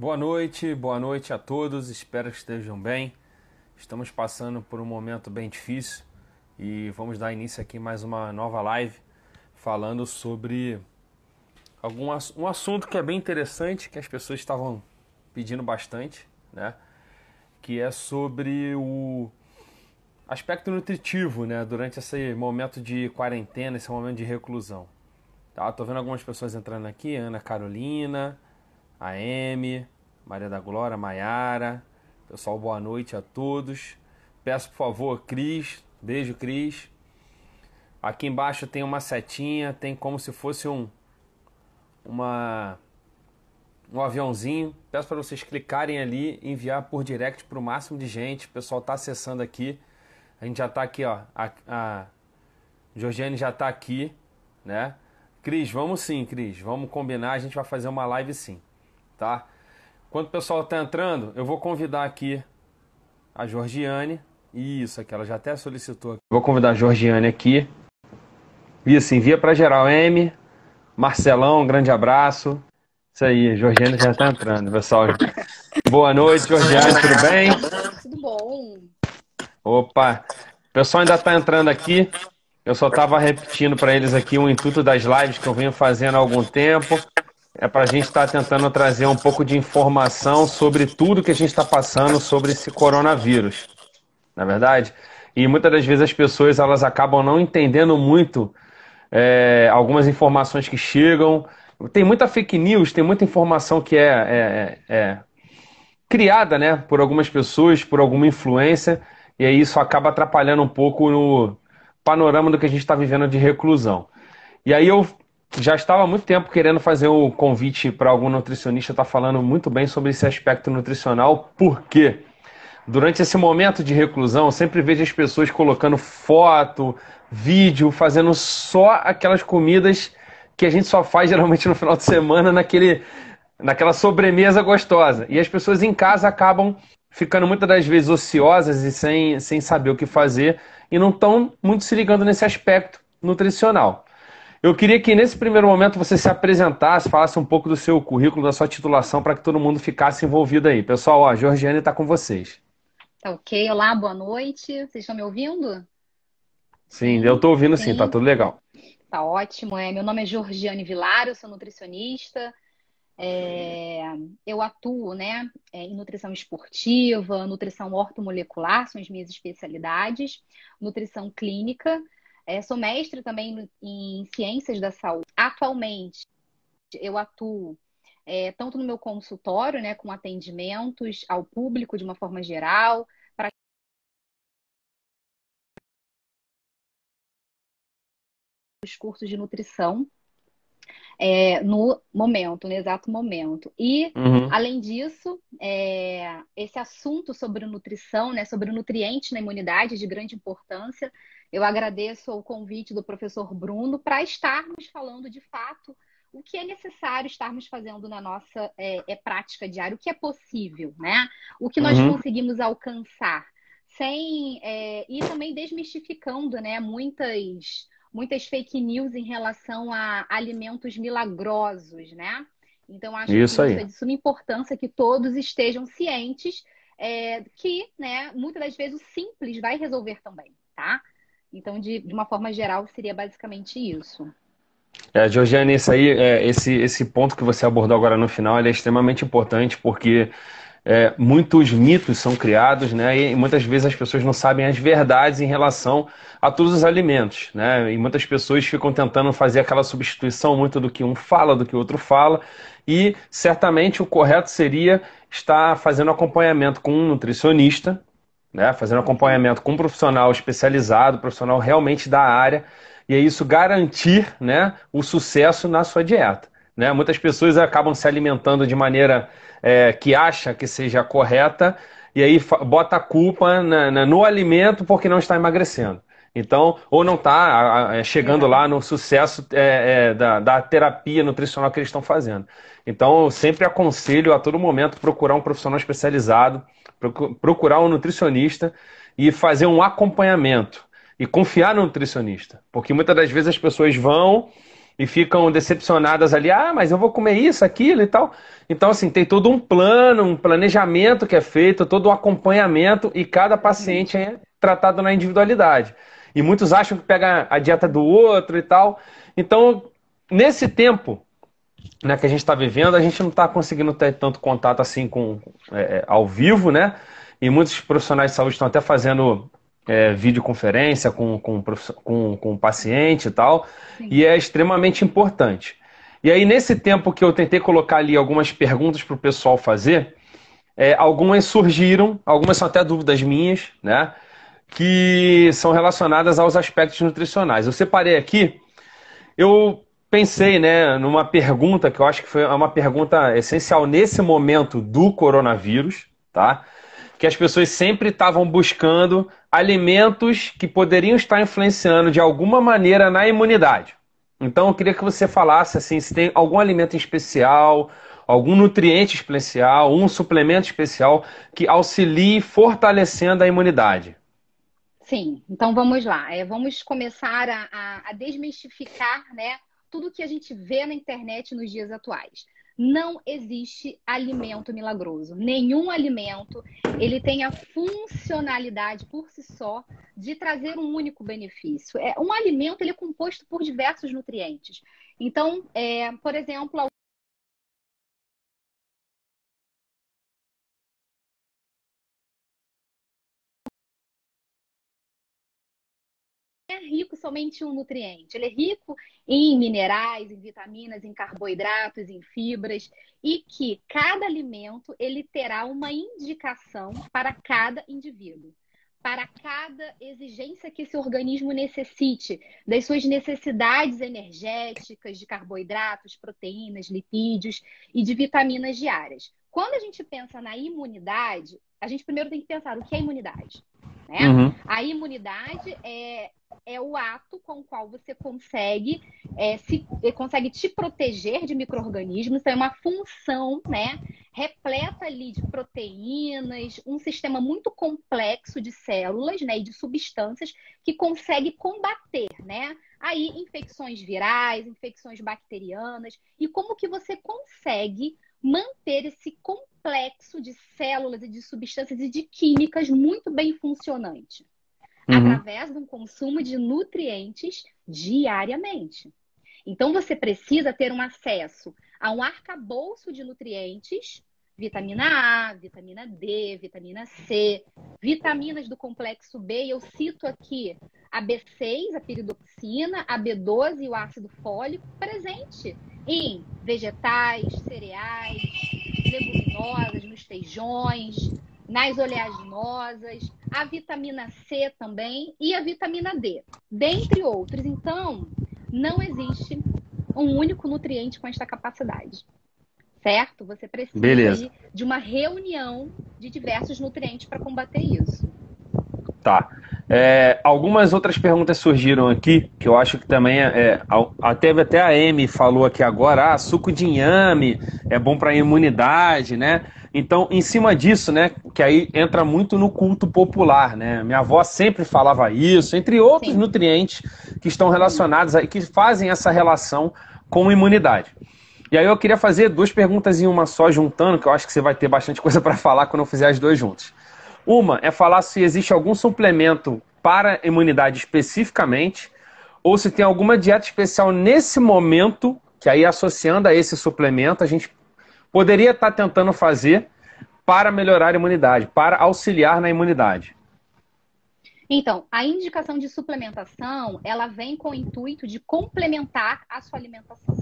Boa noite a todos, espero que estejam bem. Estamos passando por um momento bem difícil e vamos dar início aqui a mais uma nova live falando sobre um assunto que é bem interessante, que as pessoas estavam pedindo bastante, né? Que é sobre o aspecto nutritivo, né? Durante esse momento de quarentena, esse momento de reclusão. Tá? Tô vendo algumas pessoas entrando aqui, Ana Carolina, a M, Maria da Glória, Maiara. Pessoal, boa noite a todos. Peço, por favor, Cris. Beijo, Cris. Aqui embaixo tem uma setinha, tem como se fosse um aviãozinho. Peço para vocês clicarem ali e enviar por direct para o máximo de gente. O pessoal está acessando aqui. A gente já está aqui, ó. A Georgiane já está aqui, né? Cris, vamos sim, Cris. Vamos combinar, a gente vai fazer uma live sim, tá? Enquanto o pessoal está entrando, eu vou convidar aqui a Georgiane. Isso aqui, ela já até solicitou. Vou convidar a Georgiane aqui. Isso, envia para geral. M, Marcelão, um grande abraço. Isso aí, a Georgiane já está entrando, pessoal. Boa noite, Georgiane, tudo bem? Tudo bom. Opa, o pessoal ainda está entrando aqui. Eu só estava repetindo para eles aqui o intuito das lives que eu venho fazendo há algum tempo. É para a gente estar tentando trazer um pouco de informação sobre tudo que a gente está passando sobre esse coronavírus, na verdade? E muitas das vezes as pessoas elas acabam não entendendo muito algumas informações que chegam. Tem muita fake news, tem muita informação que é criada, né, por algumas pessoas, por alguma influência, e aí isso acaba atrapalhando um pouco no panorama do que a gente está vivendo de reclusão. E aí eu já estava há muito tempo querendo fazer o convite para algum nutricionista estar falando muito bem sobre esse aspecto nutricional, porque durante esse momento de reclusão eu sempre vejo as pessoas colocando foto, vídeo, fazendo só aquelas comidas que a gente só faz geralmente no final de semana naquela sobremesa gostosa. E as pessoas em casa acabam ficando muitas das vezes ociosas e sem saber o que fazer e não estão muito se ligando nesse aspecto nutricional. Eu queria que nesse primeiro momento você se apresentasse, falasse um pouco do seu currículo, da sua titulação, para que todo mundo ficasse envolvido aí. Pessoal, ó, a Georgiane está com vocês. Tá ok. Olá, boa noite. Vocês estão me ouvindo? Sim, eu estou ouvindo sim, tá Sim, tudo legal. tá ótimo. Meu nome é Georgiane Vilar, eu sou nutricionista. É, eu atuo, né, em nutrição esportiva, nutrição ortomolecular, são as minhas especialidades, nutrição clínica. Sou mestre também em ciências da saúde. Atualmente, eu atuo tanto no meu consultório, né, com atendimentos ao público de uma forma geral, para os cursos de nutrição no exato momento. E, Uhum. além disso, esse assunto sobre nutrição, né, sobre nutrientes na imunidade, é de grande importância. Eu agradeço o convite do professor Bruno para estarmos falando de fato o que é necessário estarmos fazendo na nossa prática diária, o que é possível, né? O que nós Uhum. conseguimos alcançar, e também desmistificando, né, muitas fake news em relação a alimentos milagrosos, né? Então, acho que Isso isso aí. é de suma importância que todos estejam cientes que, né, muitas das vezes o simples vai resolver também, tá? Então, de uma forma geral, seria basicamente isso. Georgiane, isso aí, esse ponto que você abordou agora no final, ele é extremamente importante porque muitos mitos são criados, né? E muitas vezes as pessoas não sabem as verdades em relação a todos os alimentos, né? E muitas pessoas ficam tentando fazer aquela substituição muito do que um fala, do que o outro fala, e certamente o correto seria estar fazendo acompanhamento com um nutricionista, né? Fazendo acompanhamento com um profissional especializado, profissional realmente da área, e é isso garantir, né, o sucesso na sua dieta. Né? Muitas pessoas acabam se alimentando de maneira que acha que seja correta, e aí bota a culpa no alimento porque não está emagrecendo. Então, ou não está chegando lá no Exatamente. sucesso da terapia nutricional que eles estão fazendo. Então, eu sempre aconselho a todo momento procurar um profissional especializado, procurar um nutricionista e fazer um acompanhamento. E confiar no nutricionista. Porque muitas das vezes as pessoas vão e ficam decepcionadas ali, ah, mas eu vou comer isso, aquilo e tal. Então, assim, tem todo um plano, um planejamento que é feito, todo um acompanhamento, e cada Uhum. paciente é tratado na individualidade. E muitos acham que pega a dieta do outro e tal. Então, nesse tempo, né, que a gente está vivendo, a gente não está conseguindo ter tanto contato assim com ao vivo, né? E muitos profissionais de saúde estão até fazendo videoconferência com o paciente e tal, Sim. e é extremamente importante. E aí, nesse tempo que eu tentei colocar ali algumas perguntas para o pessoal fazer, algumas surgiram, algumas são até dúvidas minhas, né? Que são relacionadas aos aspectos nutricionais. Eu separei aqui, eu pensei, né, numa pergunta que eu acho que foi uma pergunta essencial nesse momento do coronavírus, tá? Que as pessoas sempre estavam buscando alimentos que poderiam estar influenciando de alguma maneira na imunidade. Então eu queria que você falasse assim, se tem algum alimento em especial, algum nutriente especial, um suplemento especial que auxilie fortalecendo a imunidade. Sim, então vamos lá. Vamos começar a desmistificar, né, tudo que a gente vê na internet nos dias atuais. Não existe alimento milagroso. Nenhum alimento ele tem a funcionalidade por si só de trazer um único benefício. Um alimento ele é composto por diversos nutrientes. Então, por exemplo, é rico somente em um nutriente. Ele é rico em minerais, em vitaminas, em carboidratos, em fibras, e que cada alimento ele terá uma indicação para cada indivíduo, para cada exigência que esse organismo necessite, das suas necessidades energéticas, de carboidratos, proteínas, lipídios e de vitaminas diárias. Quando a gente pensa na imunidade, a gente primeiro tem que pensar o que é imunidade, né? Uhum, A imunidade é o ato com o qual você consegue te proteger de micro-organismos. Então, é uma função, né, repleta ali de proteínas, um sistema muito complexo de células, né, e de substâncias que consegue combater, né, aí infecções virais, infecções bacterianas, e como que você consegue manter esse complexo de células e de substâncias e de químicas muito bem funcionante uhum, através de um consumo de nutrientes diariamente. Então, você precisa ter um acesso a um arcabouço de nutrientes, vitamina A, vitamina D, vitamina C, vitaminas do complexo B, e eu cito aqui a B6, a piridoxina, a B12 e o ácido fólico, presente em vegetais, cereais, leguminosas, nos feijões, nas oleaginosas, a vitamina C também e a vitamina D, dentre outros. Então, não existe um único nutriente com esta capacidade, certo? Você precisa beleza. aí de uma reunião de diversos nutrientes para combater isso. Tá. Algumas outras perguntas surgiram aqui, que eu acho que também teve até a Amy falou aqui agora, suco de inhame é bom para a imunidade, né? Então, em cima disso, né, que aí entra muito no culto popular, né? Minha avó sempre falava isso, entre outros Sim. nutrientes que estão Uhum. relacionados aí, que fazem essa relação com imunidade. E aí eu queria fazer duas perguntas em uma só, juntando, que eu acho que você vai ter bastante coisa para falar quando eu fizer as duas juntas. Uma é falar se existe algum suplemento para imunidade especificamente, ou se tem alguma dieta especial nesse momento, que aí associando a esse suplemento, a gente poderia estar tentando fazer para melhorar a imunidade, para auxiliar na imunidade. Então, a indicação de suplementação, ela vem com o intuito de complementar a sua alimentação.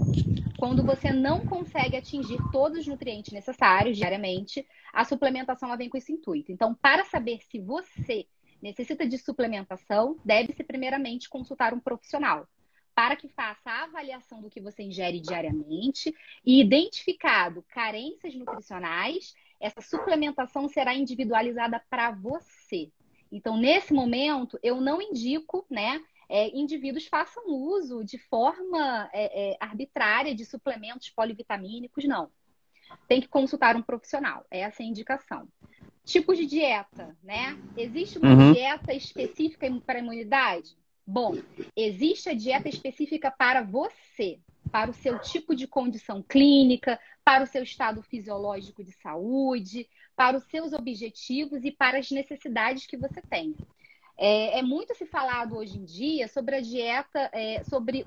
Quando você não consegue atingir todos os nutrientes necessários diariamente, a suplementação ela vem com esse intuito. Então, para saber se você necessita de suplementação, deve-se primeiramente consultar um profissional, para que faça a avaliação do que você ingere diariamente e identificado carências nutricionais, essa suplementação será individualizada para você. Então, nesse momento, eu não indico, né, indivíduos façam uso de forma arbitrária de suplementos polivitamínicos, não. Tem que consultar um profissional, essa é a indicação. Tipos de dieta, né? Existe uma Uhum. dieta específica para a imunidade? Bom, existe a dieta específica para você, para o seu tipo de condição clínica, para o seu estado fisiológico de saúde, para os seus objetivos e para as necessidades que você tem. É muito se falado hoje em dia sobre a dieta, sobre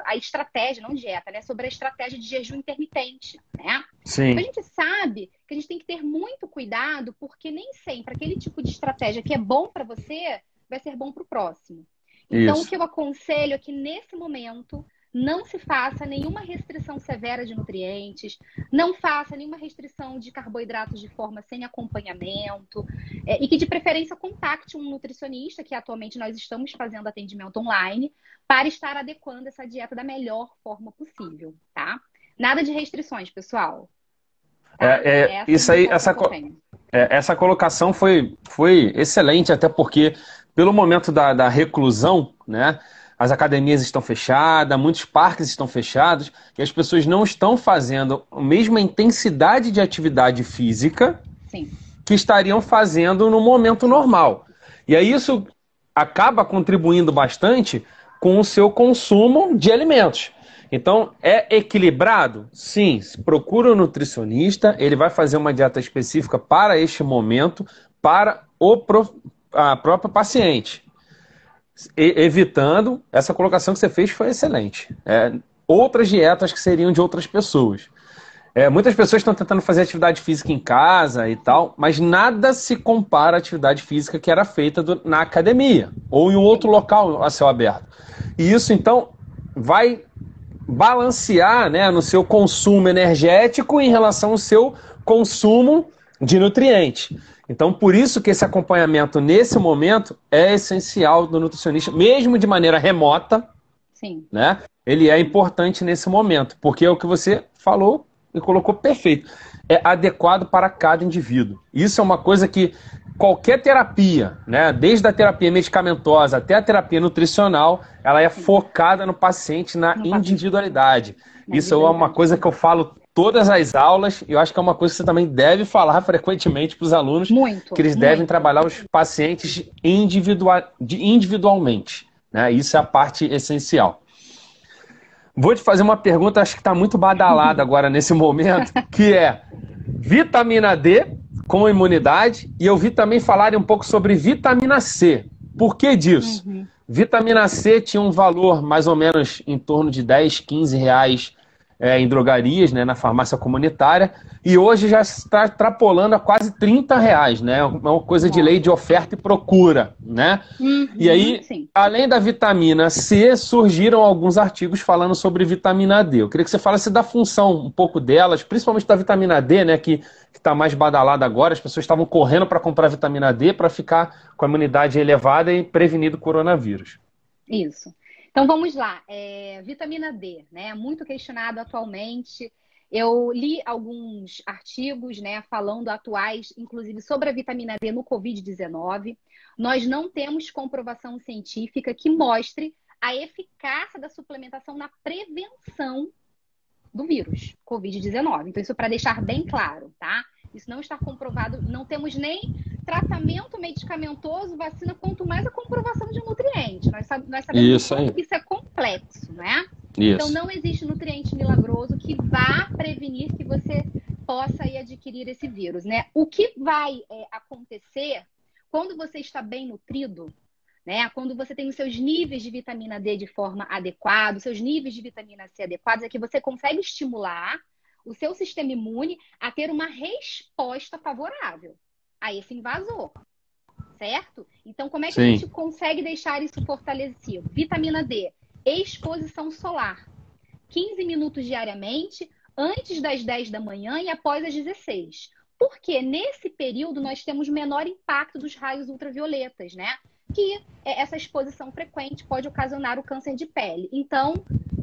a estratégia, não dieta, né? Sobre a estratégia de jejum intermitente, né? Sim, A gente sabe que a gente tem que ter muito cuidado, porque nem sempre aquele tipo de estratégia que é bom para você vai ser bom para o próximo. Então, o isso. que eu aconselho é que nesse momento não se faça nenhuma restrição severa de nutrientes, não faça nenhuma restrição de carboidratos de forma sem acompanhamento, e que de preferência contacte um nutricionista, que atualmente nós estamos fazendo atendimento online, para estar adequando essa dieta da melhor forma possível, tá? Nada de restrições, pessoal. Tá? Essa é a Isso aí, indicação que eu tenho. essa colocação foi excelente, até porque, pelo momento da reclusão, né, as academias estão fechadas, muitos parques estão fechados, e as pessoas não estão fazendo a mesma intensidade de atividade física Sim, que estariam fazendo no momento normal. E aí isso acaba contribuindo bastante com o seu consumo de alimentos. Então, é equilibrado? Sim. Procura um nutricionista, ele vai fazer uma dieta específica para este momento, para a própria paciente. Evitando, essa colocação que você fez foi excelente. Outras dietas que seriam de outras pessoas. Muitas pessoas estão tentando fazer atividade física em casa e tal, mas nada se compara à atividade física que era feita na academia ou em um outro local a céu aberto. E isso, então, vai balancear, né, no seu consumo energético em relação ao seu consumo de nutrientes. Então, por isso que esse acompanhamento nesse momento é essencial do nutricionista, mesmo de maneira remota, sim. né? Ele é importante nesse momento, porque é o que você falou e colocou perfeito. É adequado para cada indivíduo. Isso é uma coisa que qualquer terapia, né, desde a terapia medicamentosa até a terapia nutricional, ela é focada no paciente, na No paciente, individualidade. na Isso é uma individualidade. coisa que eu falo todas as aulas, e eu acho que é uma coisa que você também deve falar frequentemente para os alunos, que Muito, eles devem muito. trabalhar os pacientes individualmente. Né? Isso é a parte essencial. Vou te fazer uma pergunta, acho que está muito badalada agora nesse momento, que é vitamina D com imunidade, e eu vi também falarem um pouco sobre vitamina C. Por que disso? Uhum. Vitamina C tinha um valor mais ou menos em torno de 10, 15 reais em drogarias, né, na farmácia comunitária, e hoje já está extrapolando a quase 30 reais, né? É uma coisa de lei de oferta e procura, né? E aí, Sim. além da vitamina C, surgiram alguns artigos falando sobre vitamina D. Eu queria que você falasse da função um pouco delas, principalmente da vitamina D, né, que está mais badalada agora. As pessoas estavam correndo para comprar vitamina D para ficar com a imunidade elevada e prevenir o coronavírus. Isso. Então vamos lá. Vitamina D, né? Muito questionado atualmente. Eu li alguns artigos, né, falando atuais, inclusive sobre a vitamina D no Covid-19. Nós não temos comprovação científica que mostre a eficácia da suplementação na prevenção do vírus Covid-19. Então, isso para deixar bem claro, tá? Isso não está comprovado, não temos nem tratamento medicamentoso, vacina, quanto mais a comprovação de nutriente. Nós sabemos Isso aí. que isso é complexo, né? Isso. Então, não existe nutriente milagroso que vá prevenir que você possa aí adquirir esse vírus, né? O que vai acontecer quando você está bem nutrido, né? Quando você tem os seus níveis de vitamina D de forma adequada, os seus níveis de vitamina C adequados, é que você consegue estimular o seu sistema imune a ter uma resposta favorável a esse invasor, certo? Então, como é que a gente consegue deixar isso fortalecido? Vitamina D, exposição solar. 15 minutos diariamente, antes das 10 da manhã e após as 16. Porque nesse período nós temos menor impacto dos raios ultravioletas, né? Que essa exposição frequente pode ocasionar o câncer de pele. Então,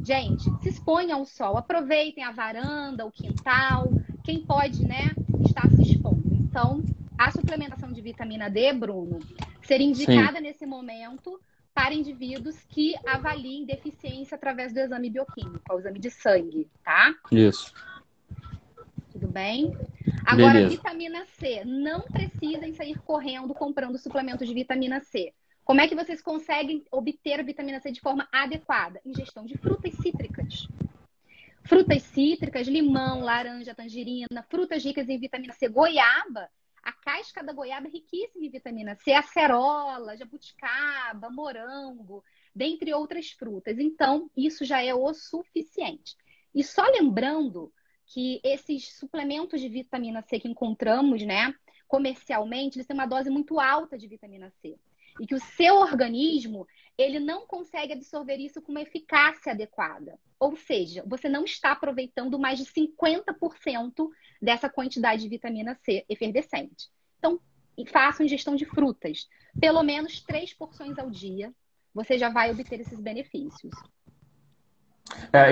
gente, se exponham ao sol, aproveitem a varanda, o quintal, quem pode, né, estar se expondo. Então, a suplementação de vitamina D, Bruno, seria indicada nesse momento para indivíduos que avaliem deficiência através do exame bioquímico, o exame de sangue, tá? Isso. Tudo bem? Agora, beleza. Vitamina C. Não precisem sair correndo comprando suplementos de vitamina C. Como é que vocês conseguem obter a vitamina C de forma adequada? Ingestão de frutas cítricas. Frutas cítricas, limão, laranja, tangerina, frutas ricas em vitamina C, goiaba. A casca da goiaba é riquíssima em vitamina C, acerola, jabuticaba, morango, dentre outras frutas. Então, isso já é o suficiente. E só lembrando que esses suplementos de vitamina C que encontramos, né, comercialmente, eles têm uma dose muito alta de vitamina C. E que o seu organismo, ele não consegue absorver isso com uma eficácia adequada. Ou seja, você não está aproveitando mais de 50% dessa quantidade de vitamina C efervescente. Então, faça ingestão de frutas. Pelo menos 3 porções ao dia, você já vai obter esses benefícios.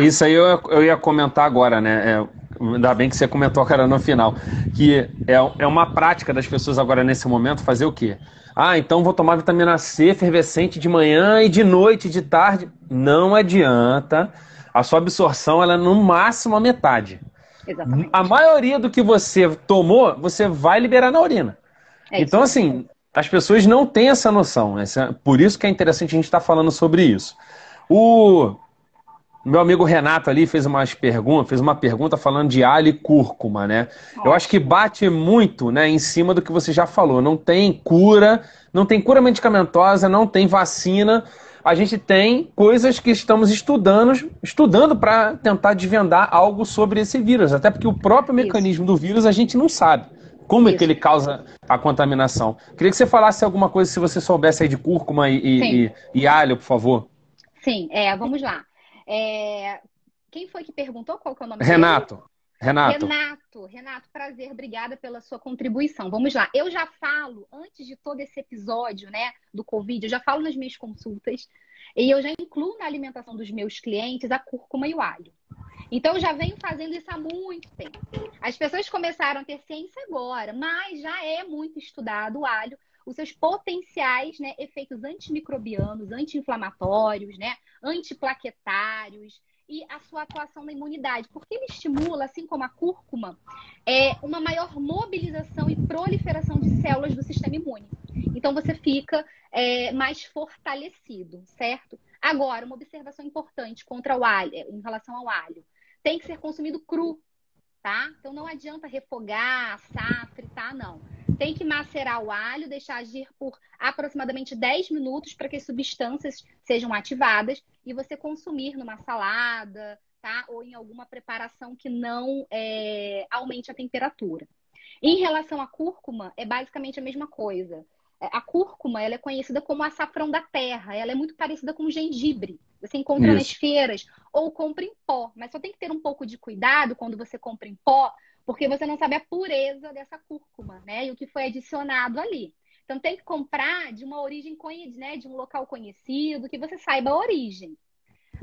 Isso aí eu ia comentar agora, né? Ainda bem que você comentou, cara, no final. Que é uma prática das pessoas agora, nesse momento, fazer o quê? Ah, então vou tomar vitamina C efervescente de manhã e de noite, de tarde. Não adianta. A sua absorção, ela é no máximo a metade. Exatamente. A maioria do que você tomou, você vai liberar na urina. Então, assim, as pessoas não têm essa noção. Por isso que é interessante a gente estar falando sobre isso. O meu amigo Renato ali fez uma pergunta falando de alho e cúrcuma, né? Eu acho que bate muito, né, em cima do que você já falou. Não tem cura medicamentosa, não tem vacina. A gente tem coisas que estamos estudando para tentar desvendar algo sobre esse vírus. Até porque o próprio mecanismo do vírus a gente não sabe. Como é que ele causa a contaminação? Queria que você falasse alguma coisa, se você soubesse aí de cúrcuma e alho, por favor. Sim, vamos lá. Quem foi que perguntou? Qual que é o nome dele? Renato, prazer, obrigada pela sua contribuição. Vamos lá. Eu já falo, antes de todo esse episódio, né, do Covid, eu já falo nas minhas consultas e eu já incluo na alimentação dos meus clientes a cúrcuma e o alho. Então, eu já venho fazendo isso há muito tempo. As pessoas começaram a ter ciência agora, mas já é muito estudado o alho, os seus potenciais, né, efeitos antimicrobianos, anti-inflamatórios, né, antiplaquetários e a sua atuação na imunidade, porque ele estimula, assim como a cúrcuma, uma maior mobilização e proliferação de células do sistema imune. Então, você fica mais fortalecido, certo? Agora, uma observação importante contra o alho, em relação ao alho. Tem que ser consumido cru, tá? Então, não adianta refogar, assar, fritar, não. Tem que macerar o alho, deixar agir por aproximadamente 10 minutos para que as substâncias sejam ativadas e você consumir numa salada, tá? Ou em alguma preparação que não aumente a temperatura. Em relação à cúrcuma, é basicamente a mesma coisa. A cúrcuma, ela é conhecida como açafrão da terra. Ela é muito parecida com o gengibre. Você encontra nas feiras ou compra em pó. Mas só tem que ter um pouco de cuidado quando você compra em pó, porque você não sabe a pureza dessa cúrcuma, né? E o que foi adicionado ali. Então, tem que comprar de uma origem conhecida, né? De um local conhecido, que você saiba a origem.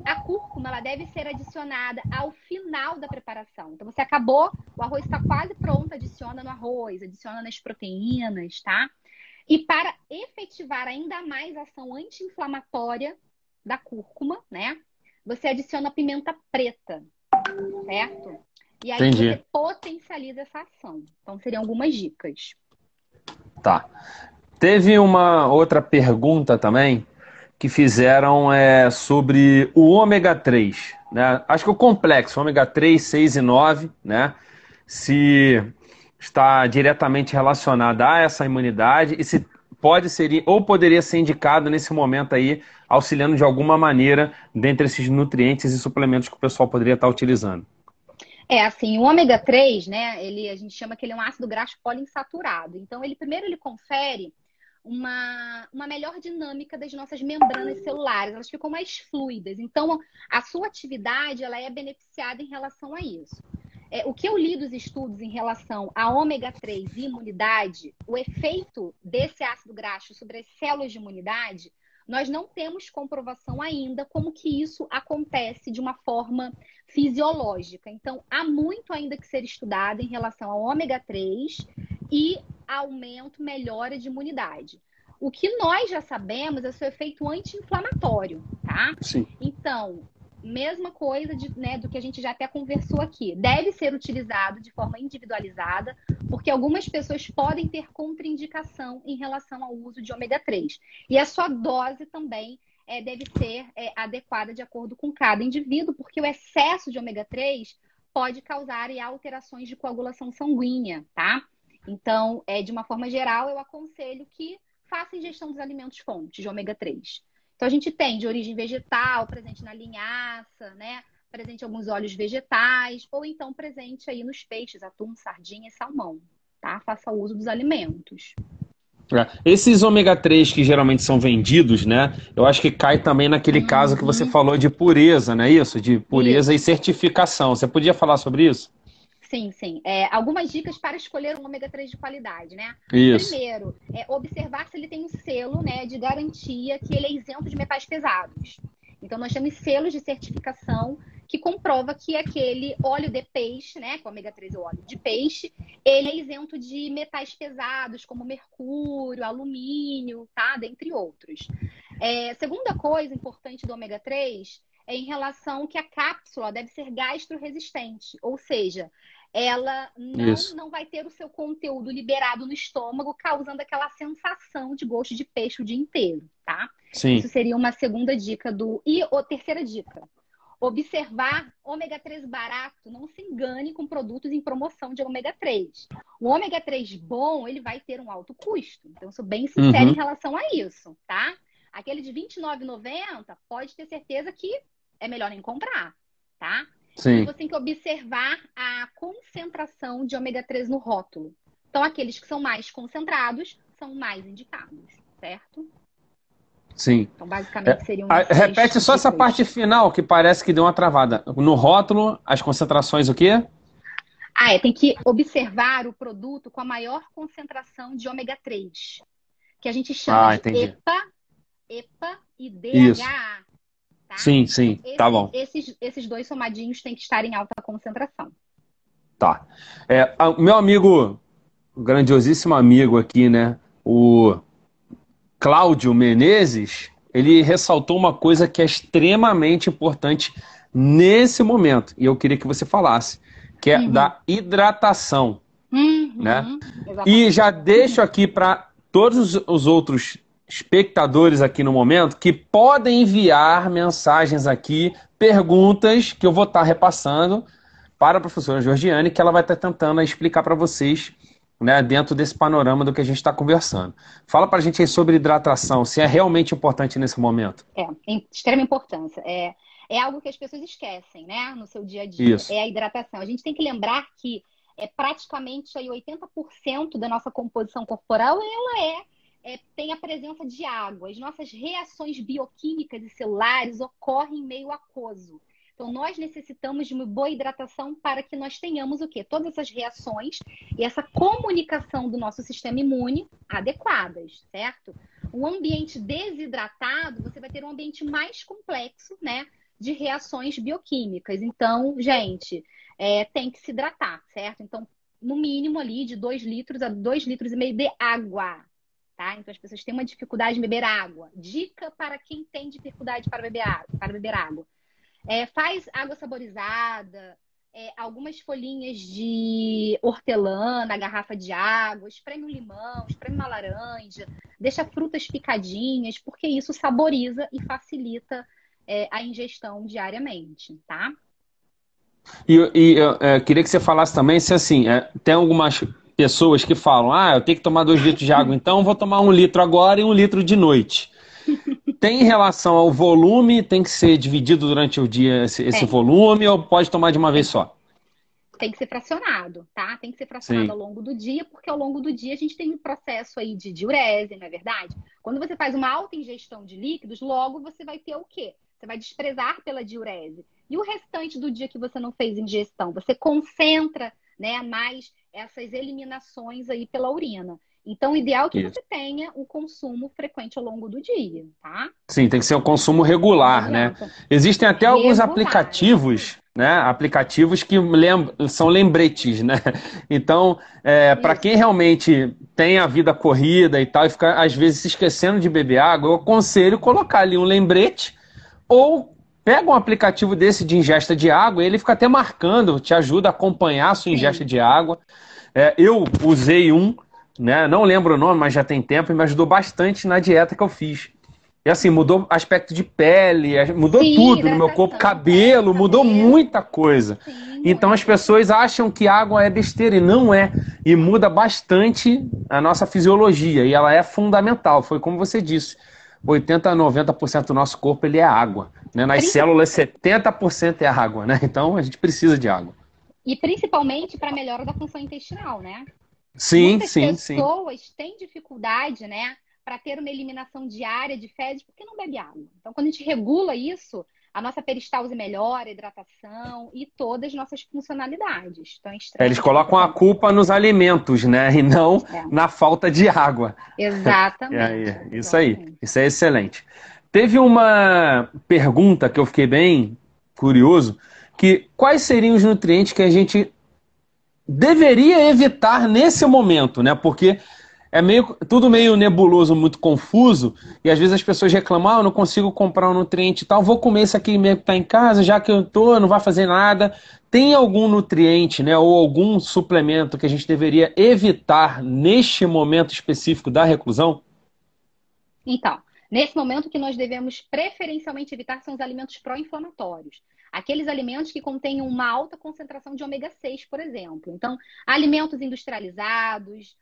A cúrcuma, ela deve ser adicionada ao final da preparação. Então, você acabou, o arroz está quase pronto, adiciona no arroz, adiciona nas proteínas, tá? E para efetivar ainda mais a ação anti-inflamatória da cúrcuma, né? Você adiciona pimenta preta, certo? E aí você potencializa essa ação. Então, seriam algumas dicas. Tá. Teve uma outra pergunta também que fizeram sobre o ômega 3, né? Acho que o complexo, ômega 3, 6 e 9, né? Se está diretamente relacionado a essa imunidade e se pode ser ou poderia ser indicado nesse momento aí, auxiliando de alguma maneira dentre esses nutrientes e suplementos que o pessoal poderia estar utilizando. Assim, o ômega 3, né, a gente chama que ele é um ácido graxo poliinsaturado. Então, ele confere uma melhor dinâmica das nossas membranas celulares. Elas ficam mais fluidas. Então, a sua atividade, ela é beneficiada em relação a isso. O que eu li dos estudos em relação a ômega 3 e imunidade, o efeito desse ácido graxo sobre as células de imunidade, nós não temos comprovação ainda como que isso acontece de uma forma fisiológica. Então, há muito ainda que ser estudado em relação ao ômega 3 e aumento, melhora de imunidade. O que nós já sabemos é o seu efeito anti-inflamatório, tá? Sim. Então, mesma coisa né, do que a gente já até conversou aqui. Deve ser utilizado de forma individualizada, porque algumas pessoas podem ter contraindicação em relação ao uso de ômega 3. E a sua dose também deve ser adequada de acordo com cada indivíduo, porque o excesso de ômega 3 pode causar alterações de coagulação sanguínea, tá? Então, de uma forma geral, eu aconselho que faça ingestão dos alimentos fontes de ômega 3. Então, a gente tem de origem vegetal, presente na linhaça, né? Presente em alguns óleos vegetais, ou então presente aí nos peixes, atum, sardinha e salmão, tá? Faça uso dos alimentos. Esses ômega 3 que geralmente são vendidos, né? Eu acho que cai também naquele caso que você falou de pureza, não é isso? De pureza e certificação. Você podia falar sobre isso? Sim, sim. Algumas dicas para escolher um ômega 3 de qualidade, né? Isso. Primeiro, observar se ele tem um selo, né, de garantia que ele é isento de metais pesados. Então, nós temos selos de certificação que comprova que aquele óleo de peixe, né, que o ômega 3 é o óleo de peixe, ele é isento de metais pesados, como mercúrio, alumínio, tá? Dentre outros. Segunda coisa importante do ômega 3 é em relação que a cápsula deve ser gastroresistente, ou seja, ela não vai ter o seu conteúdo liberado no estômago, causando aquela sensação de gosto de peixe o dia inteiro, tá? Sim. Isso seria uma segunda dica E a terceira dica, observar ômega 3 barato, não se engane com produtos em promoção de ômega 3. O ômega 3 bom, ele vai ter um alto custo. Então, eu sou bem sincera em relação a isso, tá? Aquele de R$29,90, pode ter certeza que é melhor nem comprar, tá? Sim. E você tem que observar a concentração de ômega 3 no rótulo. Então, aqueles que são mais concentrados são mais indicados, certo? Sim. Então, basicamente, seriam repete só essa parte final, que parece que deu uma travada. No rótulo, as concentrações o quê? Tem que observar o produto com a maior concentração de ômega 3, que a gente chama de EPA e DHA. Isso. Tá? Sim, sim, tá bom. Esses dois somadinhos têm que estar em alta concentração. Tá. Meu amigo, grandiosíssimo amigo aqui, né? O Cláudio Menezes, ele ressaltou uma coisa que é extremamente importante nesse momento, e eu queria que você falasse, que é da hidratação, né? E já deixo aqui para todos os outros espectadores aqui no momento que podem enviar mensagens aqui, perguntas que eu vou estar repassando para a professora Georgiane, que ela vai estar tentando explicar para vocês, né, dentro desse panorama do que a gente está conversando. Fala para a gente aí sobre hidratação, se é realmente importante nesse momento. Tem extrema importância. É algo que as pessoas esquecem, né, no seu dia a dia. Isso. É a hidratação. A gente tem que lembrar que praticamente aí 80% da nossa composição corporal ela tem a presença de água. As nossas reações bioquímicas e celulares ocorrem em meio aquoso. Então, nós necessitamos de uma boa hidratação para que nós tenhamos o quê? Todas essas reações e essa comunicação do nosso sistema imune adequadas, certo? Um ambiente desidratado, você vai ter um ambiente mais complexo, né, de reações bioquímicas. Então, gente, tem que se hidratar, certo? Então, no mínimo ali de 2 litros a 2,5 litros de água. Tá? Então, as pessoas têm uma dificuldade em beber água. Dica para quem tem dificuldade para beber água. Faz água saborizada, algumas folhinhas de hortelã na garrafa de água, espreme um limão, espreme uma laranja, deixa frutas picadinhas, porque isso saboriza e facilita a ingestão diariamente, tá? E eu queria que você falasse também se, assim, tem algumas pessoas que falam, eu tenho que tomar 2 litros de água, então vou tomar 1 litro agora e 1 litro de noite. Tem relação ao volume, tem que ser dividido durante o dia esse volume, ou pode tomar de uma vez só? Tem que ser fracionado, tá? Tem que ser fracionado ao longo do dia, porque ao longo do dia a gente tem um processo aí de diurese, não é verdade? Quando você faz uma alta ingestão de líquidos, logo você vai ter o quê? Você vai desprezar pela diurese. E o restante do dia que você não fez ingestão, você concentra, né, mais essas eliminações aí pela urina. Então, o ideal é que você tenha um consumo frequente ao longo do dia, tá? Sim, tem que ser um consumo regular, né? Existem até alguns aplicativos, né? Aplicativos que são lembretes, né? Então, para quem realmente tem a vida corrida e tal, e fica, às vezes, se esquecendo de beber água, eu aconselho colocar ali um lembrete ou pega um aplicativo desse de ingesta de água, ele fica até marcando, te ajuda a acompanhar a sua ingesta de água. Eu usei um, né? Não lembro o nome, mas já tem tempo, e me ajudou bastante na dieta que eu fiz. E assim, mudou aspecto de pele, mudou tudo no meu corpo, cabelo, mudou muita coisa. Então as pessoas acham que água é besteira, e não é. E muda bastante a nossa fisiologia, e ela é fundamental. Foi como você disse, 80% a 90% do nosso corpo ele é água. Né? Nas células, 70% é água, né? Então a gente precisa de água. E principalmente para a melhora da função intestinal, né? Sim, Muitas sim, pessoas têm dificuldade, né, para ter uma eliminação diária de fezes porque não bebe água. Então, quando a gente regula isso, a nossa peristalse melhora, a hidratação e todas as nossas funcionalidades. Então, eles colocam a culpa nos alimentos, né? E não na falta de água. Exatamente. Isso aí. Isso é excelente. Teve uma pergunta que eu fiquei bem curioso, que quais seriam os nutrientes que a gente deveria evitar nesse momento, né? Porque é tudo meio nebuloso, muito confuso, e às vezes as pessoas reclamam, eu não consigo comprar um nutriente e tal, vou comer isso aqui mesmo que está em casa, já que eu tô, não vai fazer nada. Tem algum nutriente, né, ou algum suplemento que a gente deveria evitar neste momento específico da reclusão? Então, nesse momento, o que nós devemos preferencialmente evitar são os alimentos pró-inflamatórios. Aqueles alimentos que contêm uma alta concentração de ômega 6, por exemplo. Então, alimentos industrializados,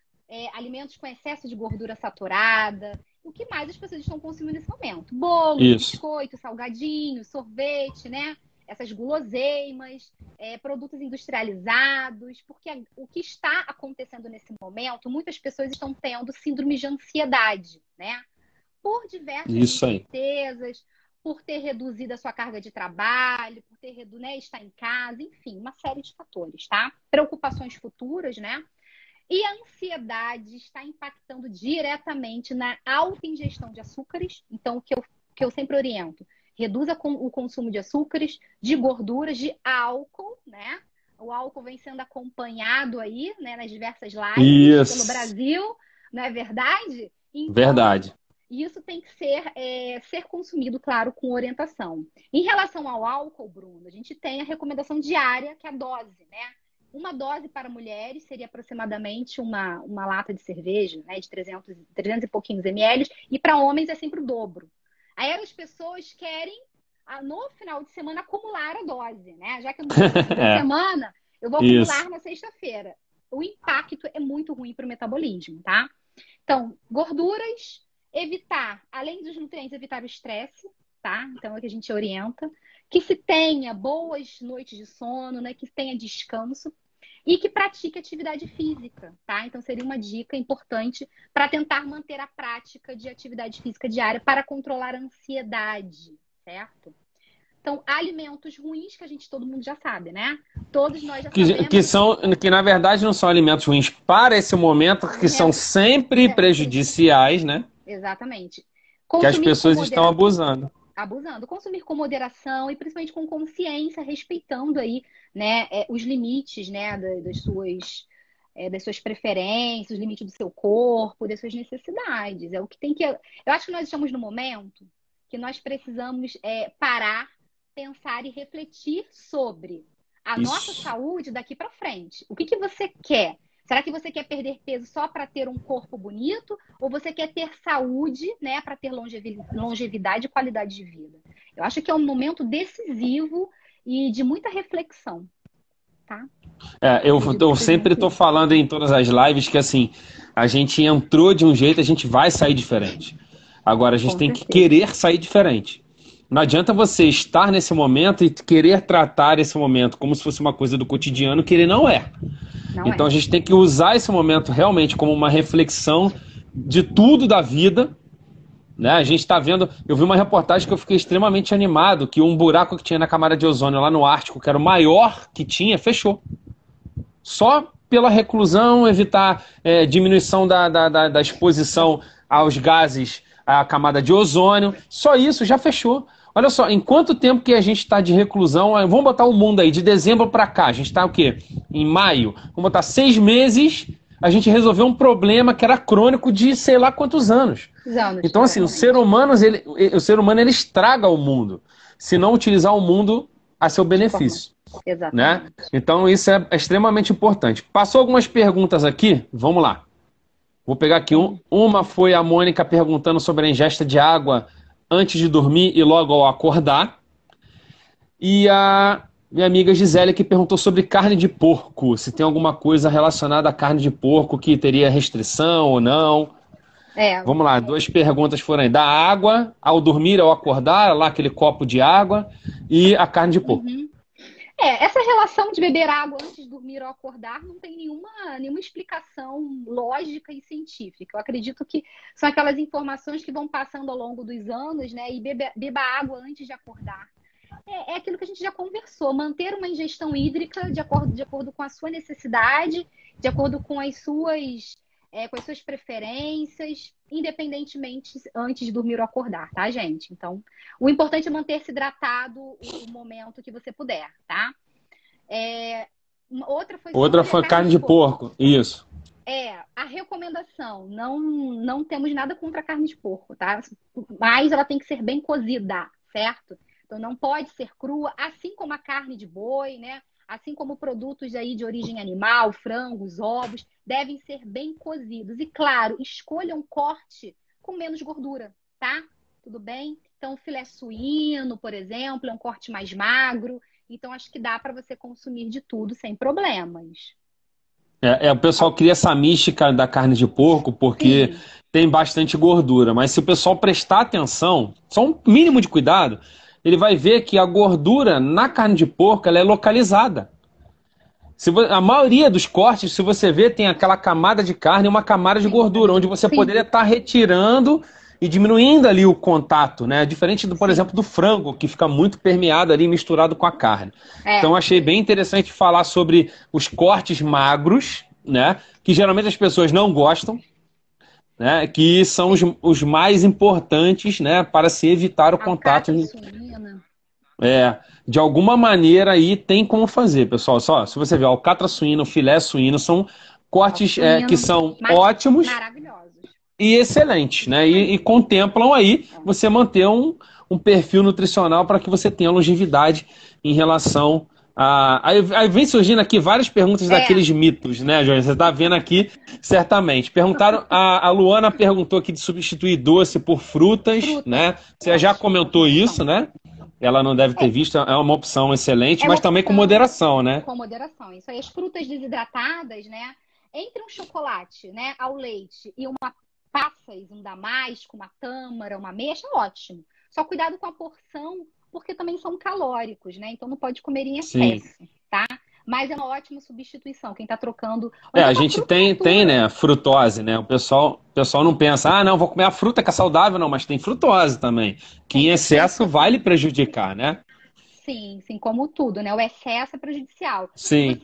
alimentos com excesso de gordura saturada. O que mais as pessoas estão consumindo nesse momento? Bolo, biscoito, salgadinho, sorvete, né? Essas guloseimas, produtos industrializados. Porque o que está acontecendo nesse momento, muitas pessoas estão tendo síndrome de ansiedade, né? Por diversas incertezas, por ter reduzido a sua carga de trabalho, por ter estar em casa, enfim, uma série de fatores, tá? Preocupações futuras, né? E a ansiedade está impactando diretamente na alta ingestão de açúcares. Então, o que eu sempre oriento, reduza o consumo de açúcares, de gorduras, de álcool, né? O álcool vem sendo acompanhado aí, né, nas diversas lives pelo Brasil, não é verdade? Então, verdade. Isso tem que ser consumido, claro, com orientação. Em relação ao álcool, Bruno, a gente tem a recomendação diária, que é a dose, né? Uma dose para mulheres seria aproximadamente uma lata de cerveja, né, de 300 e pouquinhos ml, e para homens é sempre o dobro. Aí as pessoas querem, no final de semana, acumular a dose, né? Já que eu não tenho da semana, eu vou acumular na sexta-feira. O impacto é muito ruim para o metabolismo, tá? Então, gorduras, evitar, além dos nutrientes, evitar o estresse, tá? Então é o que a gente orienta. Que se tenha boas noites de sono, né? Que tenha descanso e que pratique atividade física, tá? Então seria uma dica importante para tentar manter a prática de atividade física diária para controlar a ansiedade, certo? Então, alimentos ruins que todo mundo já sabe, né? Todos nós já sabemos. Que na verdade não são alimentos ruins para esse momento, que são sempre prejudiciais, né? Exatamente. Que as pessoas estão abusando. Consumir com moderação e principalmente com consciência, respeitando aí, né, os limites, né, das suas preferências, os limites do seu corpo, das suas necessidades. É o que tem que. Eu acho que nós estamos no momento que nós precisamos parar, pensar e refletir sobre a nossa saúde daqui para frente. O que você quer? Será que você quer perder peso só para ter um corpo bonito? Ou você quer ter saúde, né, para ter longevidade e qualidade de vida? Eu acho que é um momento decisivo e de muita reflexão, tá? Eu sempre estou falando em todas as lives que assim, a gente entrou de um jeito, a gente vai sair diferente. Agora a gente tem que querer sair diferente. Não adianta você estar nesse momento e querer tratar esse momento como se fosse uma coisa do cotidiano, que ele não é. Então a gente tem que usar esse momento realmente como uma reflexão de tudo da vida, né? A gente está vendo, eu vi uma reportagem que eu fiquei extremamente animado, que um buraco que tinha na camada de ozônio lá no Ártico, que era o maior que tinha, fechou. Só pela reclusão, evitar diminuição da exposição aos gases, à camada de ozônio, só isso já fechou. Olha só, em quanto tempo que a gente está de reclusão? Vamos botar o mundo aí, de dezembro para cá. A gente está o quê? Em maio. Vamos botar 6 meses, a gente resolveu um problema que era crônico de sei lá quantos anos. Então, assim, o ser humano ele estraga o mundo. se não utilizar o mundo a seu benefício, né? Exatamente. Então isso é extremamente importante. Passou algumas perguntas aqui, vamos lá. Vou pegar aqui uma foi a Mônica perguntando sobre a ingesta de água antes de dormir e logo ao acordar. E a minha amiga Gisele que perguntou sobre carne de porco, se tem alguma coisa relacionada à carne de porco que teria restrição ou não. É, Vamos lá, duas perguntas foram aí. Da água ao dormir, ao acordar, lá aquele copo de água e a carne de porco. essa relação de beber água antes de dormir ou acordar não tem nenhuma explicação lógica e científica. Eu acredito que são aquelas informações que vão passando ao longo dos anos, né? E beba água antes de acordar. É aquilo que a gente já conversou, manter uma ingestão hídrica de acordo com a sua necessidade, de acordo com com as suas preferências, independentemente antes de dormir ou acordar, tá, gente? Então, o importante é manter-se hidratado o momento que você puder, tá? Outra foi carne de porco, isso. A recomendação, não temos nada contra a carne de porco, tá? Mas ela tem que ser bem cozida, certo? Então não pode ser crua, assim como a carne de boi, né? Assim como produtos aí de origem animal, frangos, ovos, devem ser bem cozidos. E claro, escolha um corte com menos gordura, tá? Tudo bem? Então, filé suíno, por exemplo, é um corte mais magro. Então, acho que dá para você consumir de tudo sem problemas. O pessoal cria essa mística da carne de porco porque Sim. tem bastante gordura, mas se o pessoal prestar atenção, só um mínimo de cuidado, ele vai ver que a gordura na carne de porco ela é localizada. A maioria dos cortes, se você ver, tem aquela camada de carne e uma camada de gordura, onde você poderia estar retirando e diminuindo ali o contato, né? Diferente, por exemplo, do frango, que fica muito permeado ali, misturado com a carne. Então, achei bem interessante falar sobre os cortes magros, né? Que geralmente as pessoas não gostam, né? Que são os mais importantes, né? Para se evitar o contato. De alguma maneira aí tem como fazer, pessoal. Só, se você ver, alcatra suíno, filé suíno, são cortes que são ótimos e excelentes, né? E contemplam aí você manter um perfil nutricional para que você tenha longevidade em relação a... Aí vem surgindo aqui várias perguntas daqueles mitos, né, Jorge? Você está vendo aqui, certamente. Perguntaram, a Luana perguntou aqui de substituir doce por frutas, né? Você já comentou isso, né? Ela não deve ter visto, é uma opção excelente, mas também com moderação, né? Com moderação, isso aí. As frutas desidratadas, né? Entre um chocolate, né, ao leite e uma passas, um damasco, uma tâmara, uma ameixa, ótimo. Só cuidado com a porção, porque também são calóricos, né? Então não pode comer em excesso, tá? Mas é uma ótima substituição. Quem tá trocando... a gente tem, né, frutose, né? O pessoal não pensa, não, vou comer a fruta que é saudável, não, mas tem frutose também, que em excesso vai lhe prejudicar, né? Sim, como tudo, né? O excesso é prejudicial. Sim.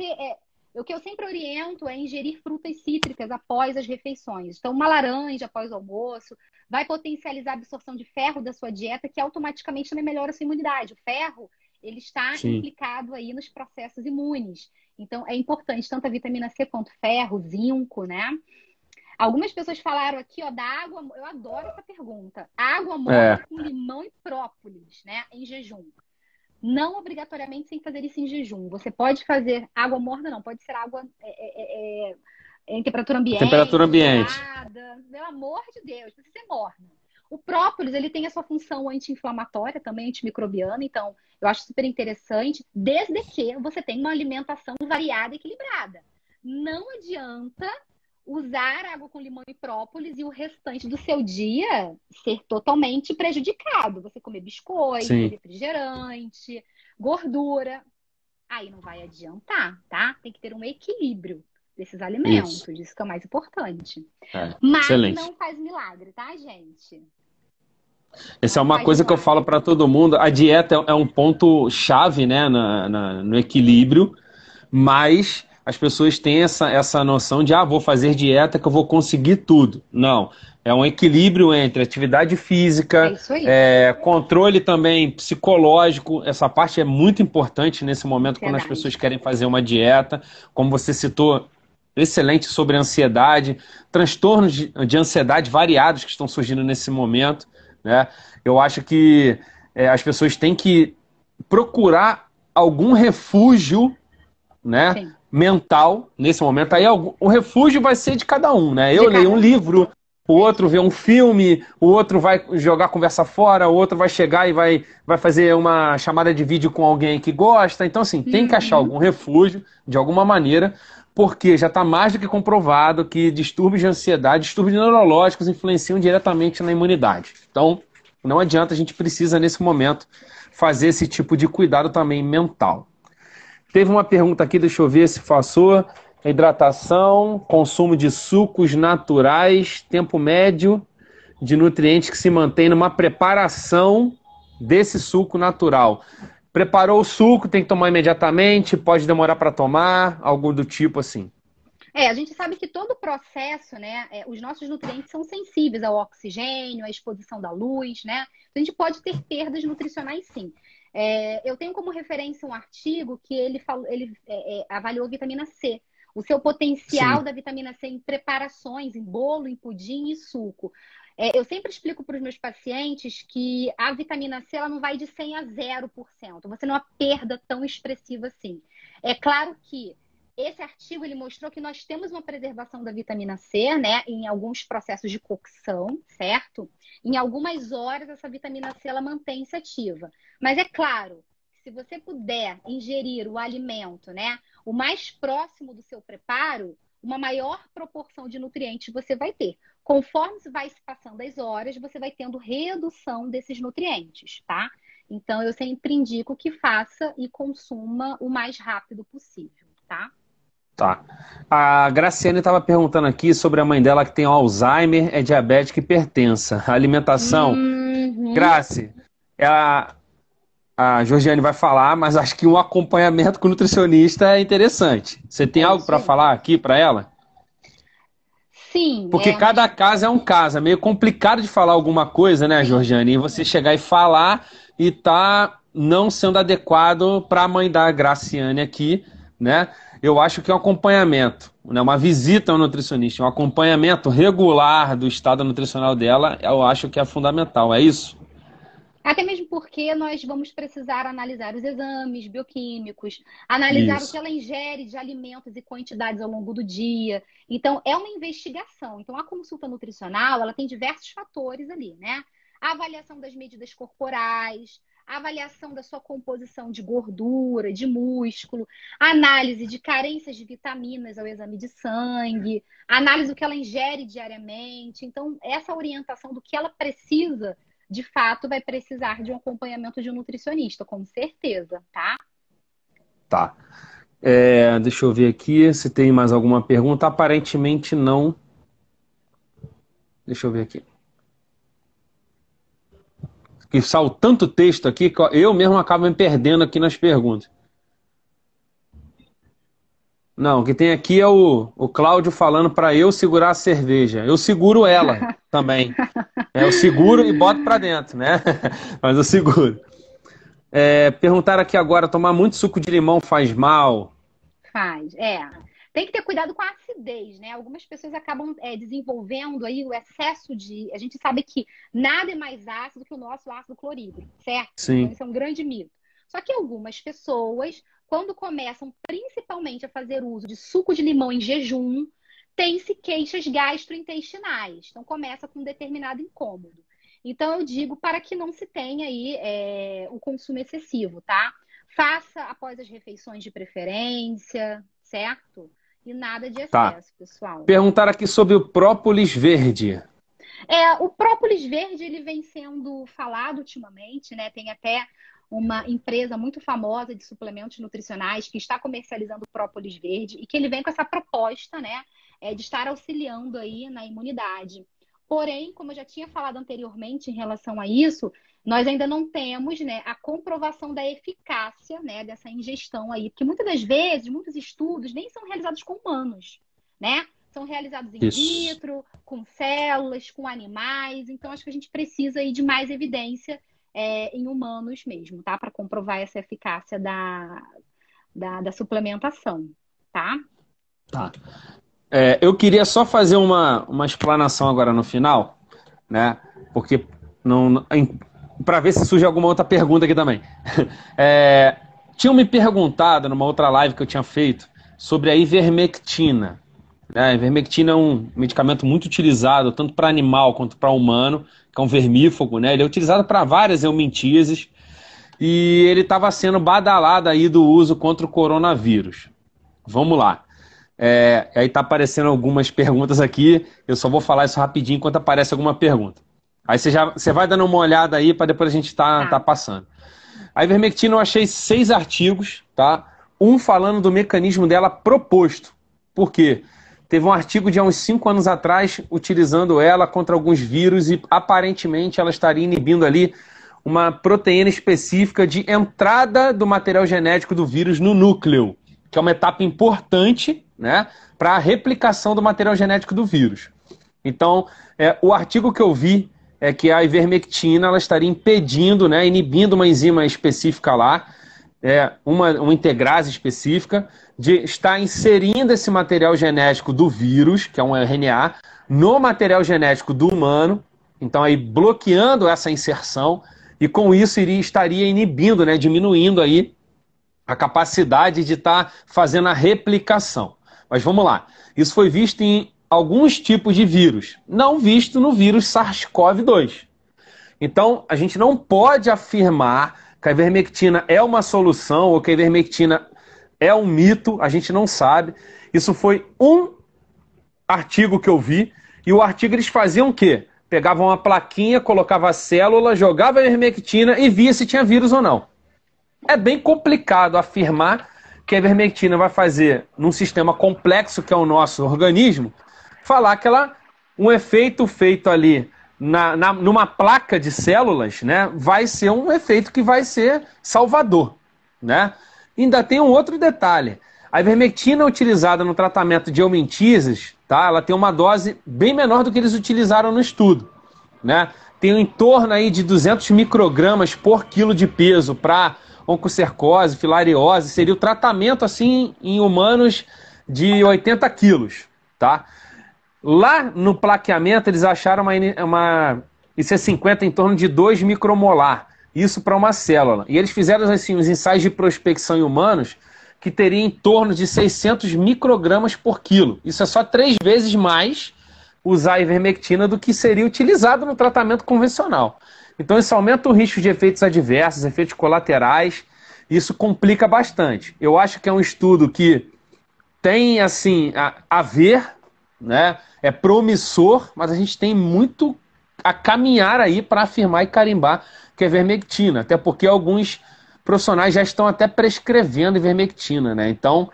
O que eu sempre oriento é ingerir frutas cítricas após as refeições. Então, uma laranja após o almoço vai potencializar a absorção de ferro da sua dieta, que automaticamente também melhora a sua imunidade. O ferro, ele está implicado aí nos processos imunes. Então, é importante tanto a vitamina C quanto ferro, zinco, né? Algumas pessoas falaram aqui, da água... Eu adoro essa pergunta. Água morna com limão e própolis, né? Em jejum. Não obrigatoriamente sem fazer isso em jejum. Você pode fazer água morna, não. Pode ser água em temperatura ambiente. Temperatura ambiente. Gelada. Pelo amor de Deus, precisa ser morna. O própolis, ele tem a sua função anti-inflamatória, também antimicrobiana. Então, eu acho super interessante, desde que você tenha uma alimentação variada e equilibrada. Não adianta usar água com limão e própolis e o restante do seu dia ser totalmente prejudicado. Você comer biscoito, refrigerante, gordura. Aí não vai adiantar, tá? Tem que ter um equilíbrio desses alimentos. Isso que é o mais importante. Mas excelente. Não faz milagre, tá, gente? Essa é uma coisa que eu falo para todo mundo. A dieta é um ponto chave, né, no equilíbrio, mas as pessoas têm essa noção de, vou fazer dieta que eu vou conseguir tudo. Não, é um equilíbrio entre atividade física, controle também psicológico. Essa parte é muito importante nesse momento quando as pessoas querem fazer uma dieta. Como você citou, excelente sobre ansiedade, transtornos de ansiedade variados que estão surgindo nesse momento, né? Eu acho que as pessoas têm que procurar algum refúgio, né, Sim, mental nesse momento. Aí o refúgio vai ser de cada um, né? de Eu leio um cada um. livro, o É outro isso vê aí. um filme, o outro vai jogar conversa fora, o outro vai chegar e vai fazer uma chamada de vídeo com alguém que gosta. Então, assim, tem que achar Uhum. algum refúgio, de alguma maneira, porque já está mais do que comprovado que distúrbios de ansiedade, distúrbios neurológicos influenciam diretamente na imunidade. Então, não adianta, a gente precisa, nesse momento, fazer esse tipo de cuidado também mental. Teve uma pergunta aqui, deixa eu ver se passou. Hidratação, consumo de sucos naturais, tempo médio de nutrientes que se mantém numa preparação desse suco natural. Preparou o suco, tem que tomar imediatamente, pode demorar para tomar, algo do tipo assim. A gente sabe que todo o processo, né, os nossos nutrientes são sensíveis ao oxigênio, à exposição da luz, né? Então, a gente pode ter perdas nutricionais, sim. Eu tenho como referência um artigo que ele avaliou a vitamina C, o seu potencial Sim, da vitamina C em preparações, em bolo, em pudim e suco. Eu sempre explico para os meus pacientes que a vitamina C ela não vai de 100 a 0%. Você não há perda tão expressiva assim. É claro que esse artigo ele mostrou que nós temos uma preservação da vitamina C, né, em alguns processos de cocção, certo? Em algumas horas essa vitamina C ela mantém-se ativa. Mas é claro, se você puder ingerir o alimento, né, o mais próximo do seu preparo, uma maior proporção de nutrientes você vai ter. Conforme vai se passando as horas, você vai tendo redução desses nutrientes, tá? Então eu sempre indico que faça e consuma o mais rápido possível, tá? tá. A Graciane estava perguntando aqui sobre a mãe dela que tem Alzheimer, é diabética e hipertensa. A alimentação, Uhum. Grace, é a Georgiane vai falar, mas acho que um acompanhamento com o nutricionista é interessante. Você tem É algo isso para aí. falar aqui para ela? Sim, Porque cada caso é um caso, é meio complicado de falar alguma coisa, né, sim. Georgiane? E você chegar e falar e tá não sendo adequado para a mãe da Graciane aqui, né? Eu acho que é um acompanhamento, né, uma visita ao nutricionista, um acompanhamento regular do estado nutricional dela, eu acho que é fundamental, é isso? Até mesmo porque nós vamos precisar analisar os exames bioquímicos, analisar o que Isso. ela ingere de alimentos e quantidades ao longo do dia. Então, é uma investigação. Então, a consulta nutricional, ela tem diversos fatores ali, né? A avaliação das medidas corporais, a avaliação da sua composição de gordura, de músculo, a análise de carências de vitaminas ao exame de sangue, a análise do que ela ingere diariamente. Então, essa orientação do que ela precisa de fato vai precisar de um acompanhamento de um nutricionista, com certeza, tá? Tá. Deixa eu ver aqui se tem mais alguma pergunta. Aparentemente não. Deixa eu ver aqui. Que saiu tanto texto aqui que eu mesmo acabo me perdendo aqui nas perguntas. Não, o que tem aqui é o Cláudio falando para eu segurar a cerveja. Eu seguro ela também. Eu seguro e boto para dentro, né? Mas eu seguro. Perguntaram aqui agora, tomar muito suco de limão faz mal? Faz, Tem que ter cuidado com a acidez, né? Algumas pessoas acabam desenvolvendo aí o excesso de. A gente sabe que nada é mais ácido que o nosso ácido clorídrico, certo? Então, Sim. isso é um grande mito. Só que algumas pessoas, quando começam principalmente a fazer uso de suco de limão em jejum, tem-se queixas gastrointestinais. Então, começa com um determinado incômodo. Então, eu digo para que não se tenha aí o consumo excessivo, tá? Faça após as refeições de preferência, certo? E nada de Tá. excesso, pessoal. Perguntaram aqui sobre o própolis verde. O própolis verde, ele vem sendo falado ultimamente, né? Tem até uma empresa muito famosa de suplementos nutricionais que está comercializando o própolis verde e que ele vem com essa proposta, né? De estar auxiliando aí na imunidade. Porém, como eu já tinha falado anteriormente em relação a isso, nós ainda não temos, né, a comprovação da eficácia, né, dessa ingestão aí, porque muitas das vezes, muitos estudos nem são realizados com humanos, né? São realizados in Isso. vitro, com células, com animais. Então, acho que a gente precisa aí de mais evidência em humanos mesmo, tá? Para comprovar essa eficácia da suplementação, tá? Tá. Eu queria só fazer uma explanação agora no final, né? Porque não, para ver se surge alguma outra pergunta aqui também. Tinham me perguntado numa outra live que eu tinha feito sobre a ivermectina. A ivermectina é um medicamento muito utilizado tanto para animal quanto para humano, que é um vermífugo, né? Ele é utilizado para várias eumintíases e ele estava sendo badalado aí do uso contra o coronavírus. Vamos lá. Aí tá aparecendo algumas perguntas aqui, eu só vou falar isso rapidinho enquanto aparece alguma pergunta. Aí você vai dando uma olhada aí para depois a gente tá passando. A ivermectina eu achei 6 artigos, tá? Um falando do mecanismo dela proposto. Por quê? Teve um artigo de há uns 5 anos atrás utilizando ela contra alguns vírus e aparentemente ela estaria inibindo ali uma proteína específica de entrada do material genético do vírus no núcleo, que é uma etapa importante, né, para a replicação do material genético do vírus. Então, o artigo que eu vi é que a ivermectina ela estaria impedindo, né, inibindo uma enzima específica lá, uma integrase específica, de estar inserindo esse material genético do vírus, que é um RNA, no material genético do humano, então aí bloqueando essa inserção, e com isso estaria inibindo, né, diminuindo aí a capacidade de estar fazendo a replicação. Mas vamos lá, isso foi visto em alguns tipos de vírus, não visto no vírus SARS-CoV-2. Então, a gente não pode afirmar que a ivermectina é uma solução ou que a ivermectina é um mito, a gente não sabe. Isso foi um artigo que eu vi, e o artigo eles faziam o quê? Pegavam uma plaquinha, colocava a célula, jogava a ivermectina e via se tinha vírus ou não. É bem complicado afirmar que a ivermectina vai fazer, num sistema complexo que é o nosso organismo, falar que um efeito feito ali numa placa de células, né, vai ser um efeito que vai ser salvador, né? Ainda tem um outro detalhe. A ivermectina utilizada no tratamento de eumintíases, tá? Ela tem uma dose bem menor do que eles utilizaram no estudo, né? Tem em torno aí de 200 microgramas por quilo de peso para oncocercose, filariose. Seria o tratamento assim em humanos de 80 quilos, tá? Lá no plaqueamento eles acharam uma IC50 em torno de 2 micromolar. Isso para uma célula. E eles fizeram assim, os ensaios de prospecção em humanos que teria em torno de 600 microgramas por quilo. Isso é só 3 vezes mais usar a ivermectina do que seria utilizado no tratamento convencional. Então isso aumenta o risco de efeitos adversos, efeitos colaterais. Isso complica bastante. Eu acho que é um estudo que tem assim a ver, né? É promissor, mas a gente tem muito a caminhar aí para afirmar e carimbar que é ivermectina, até porque alguns profissionais já estão até prescrevendo ivermectina, né? Então,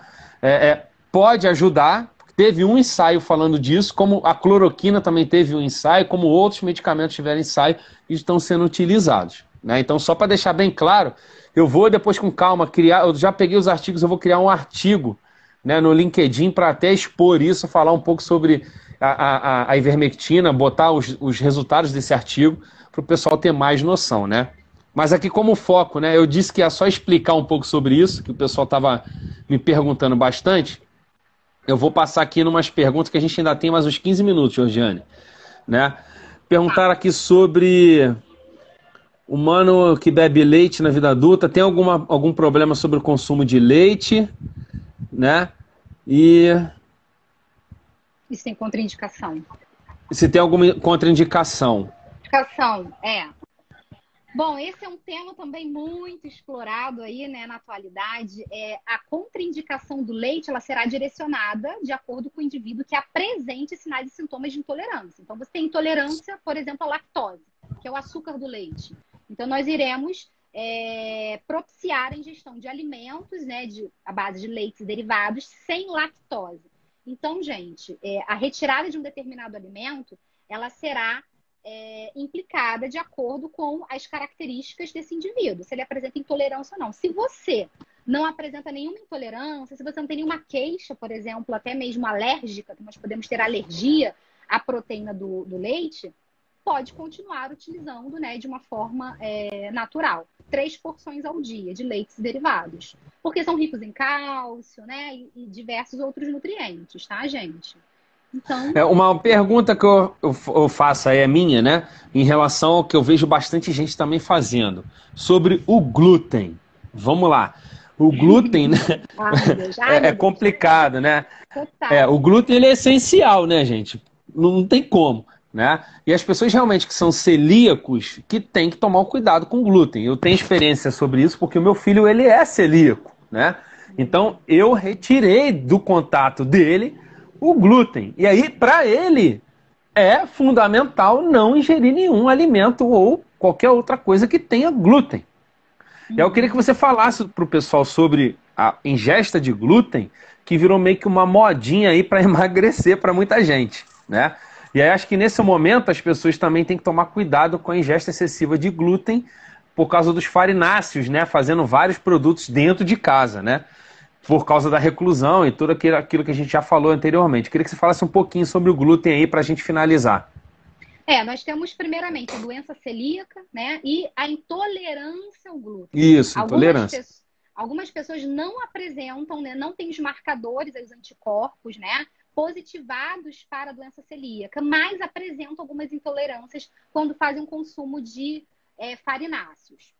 pode ajudar. Teve um ensaio falando disso, como a cloroquina também teve um ensaio, como outros medicamentos tiveram ensaio e estão sendo utilizados, né? Então, só para deixar bem claro, eu vou depois com calma criar, eu já peguei os artigos, eu vou criar um artigo, né, no LinkedIn para até expor isso, falar um pouco sobre a ivermectina, botar os resultados desse artigo para o pessoal ter mais noção, né? Mas aqui como foco, né? Eu disse que é só explicar um pouco sobre isso, que o pessoal estava me perguntando bastante. Eu vou passar aqui numas perguntas que a gente ainda tem mais uns 15 minutos, Georgiane, né? Perguntaram aqui sobre humano que bebe leite na vida adulta, tem algum problema sobre o consumo de leite, né? E Isso tem contraindicação. se tem alguma contraindicação? Indicação, Bom, esse é um tema também muito explorado aí, né, na atualidade. A contraindicação do leite, ela será direcionada de acordo com o indivíduo que apresente sinais e sintomas de intolerância. Então, você tem intolerância, por exemplo, à lactose, que é o açúcar do leite. Então, nós iremos propiciar a ingestão de alimentos, né, à base de leites e derivados sem lactose. Então, gente, a retirada de um determinado alimento, ela será implicada de acordo com as características desse indivíduo, se ele apresenta intolerância ou não. Se você não apresenta nenhuma intolerância, se você não tem nenhuma queixa, por exemplo, até mesmo alérgica, que nós podemos ter alergia à proteína do leite, pode continuar utilizando, né, de uma forma natural. 3 porções ao dia de leites e derivados. Porque são ricos em cálcio, né, e diversos outros nutrientes, tá, gente? Então, Uma pergunta que eu faço aí é minha, né? Em relação ao que eu vejo bastante gente também fazendo. Sobre o glúten. Vamos lá. O glúten, né? ai, É meu Deus, complicado, né? O total. glúten ele é essencial, né, gente? Não tem como, né? E as pessoas realmente que são celíacos que têm que tomar um cuidado com o glúten. Eu tenho experiência sobre isso porque o meu filho ele é celíaco, né? Então eu retirei do contato dele o glúten. E aí para ele é fundamental não ingerir nenhum alimento ou qualquer outra coisa que tenha glúten. E aí eu queria que Uhum. você falasse para o pessoal sobre a ingesta de glúten, que virou meio que uma modinha aí para emagrecer para muita gente, né? E aí acho que nesse momento as pessoas também têm que tomar cuidado com a ingesta excessiva de glúten por causa dos farináceos, né? Fazendo vários produtos dentro de casa, né? Por causa da reclusão e tudo aquilo que a gente já falou anteriormente. Queria que você falasse um pouquinho sobre o glúten aí para a gente finalizar. Nós temos primeiramente a doença celíaca, né? E a intolerância ao glúten. Isso, Algumas, intolerância. pe algumas pessoas não apresentam, né? Não têm os marcadores, os anticorpos, né? Positivados para a doença celíaca, mas apresentam algumas intolerâncias quando fazem um consumo de farináceos.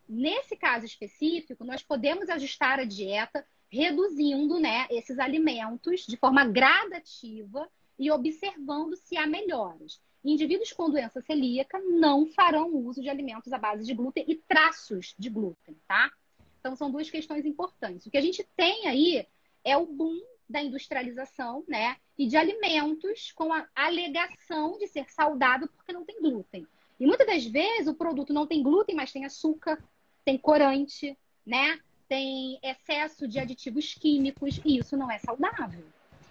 Nesse caso específico, nós podemos ajustar a dieta reduzindo, né, esses alimentos de forma gradativa e observando se há melhoras. Indivíduos com doença celíaca não farão uso de alimentos à base de glúten e traços de glúten, tá? Então, são duas questões importantes. O que a gente tem aí é o boom da industrialização, né? E de alimentos com a alegação de ser saudável porque não tem glúten. E muitas das vezes o produto não tem glúten, mas tem açúcar, tem corante, né? Tem excesso de aditivos químicos e isso não é saudável.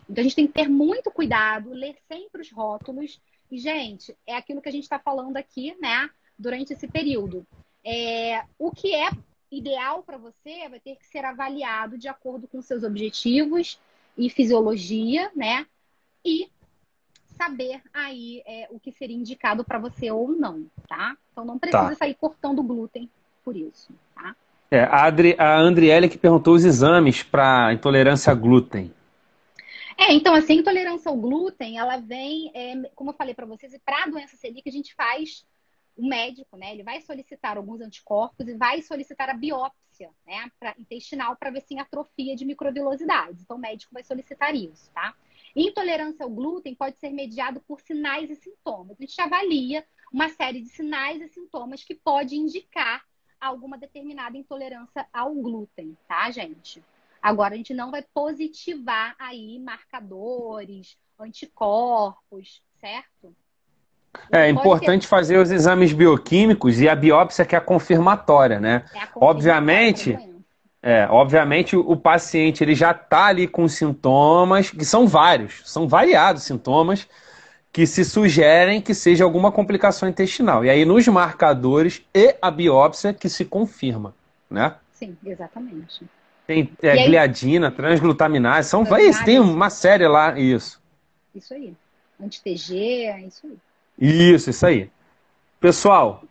Então a gente tem que ter muito cuidado, ler sempre os rótulos. E, gente, é aquilo que a gente está falando aqui, né? Durante esse período. O que é ideal para você vai ter que ser avaliado de acordo com seus objetivos e fisiologia, né? E saber aí o que seria indicado para você ou não, tá? Então não precisa Tá. sair cortando glúten por isso, tá? A Andriele que perguntou os exames para intolerância a glúten. Então, assim, a intolerância ao glúten, ela vem, como eu falei para vocês, e para a doença celíaca a gente faz, o médico, né, ele vai solicitar alguns anticorpos e vai solicitar a biópsia, né, intestinal para ver se tem atrofia de microvilosidades. Então, o médico vai solicitar isso, tá? Intolerância ao glúten pode ser mediado por sinais e sintomas. A gente avalia uma série de sinais e sintomas que pode indicar alguma determinada intolerância ao glúten, tá, gente? Agora, a gente não vai positivar aí marcadores, anticorpos, certo? É Você pode ter. importante fazer os exames bioquímicos e a biópsia que é a confirmatória, né? É a confirmatória para a Obviamente, doença. obviamente o paciente ele já está ali com sintomas, que são vários, são variados sintomas, que se sugerem que seja alguma complicação intestinal. E aí nos marcadores e a biópsia que se confirma, né? Sim, exatamente. Tem E aí, gliadina, transglutaminase, tem transglutamina, uma série lá, isso. isso aí. Anti-TG, é isso aí. Isso aí. Pessoal,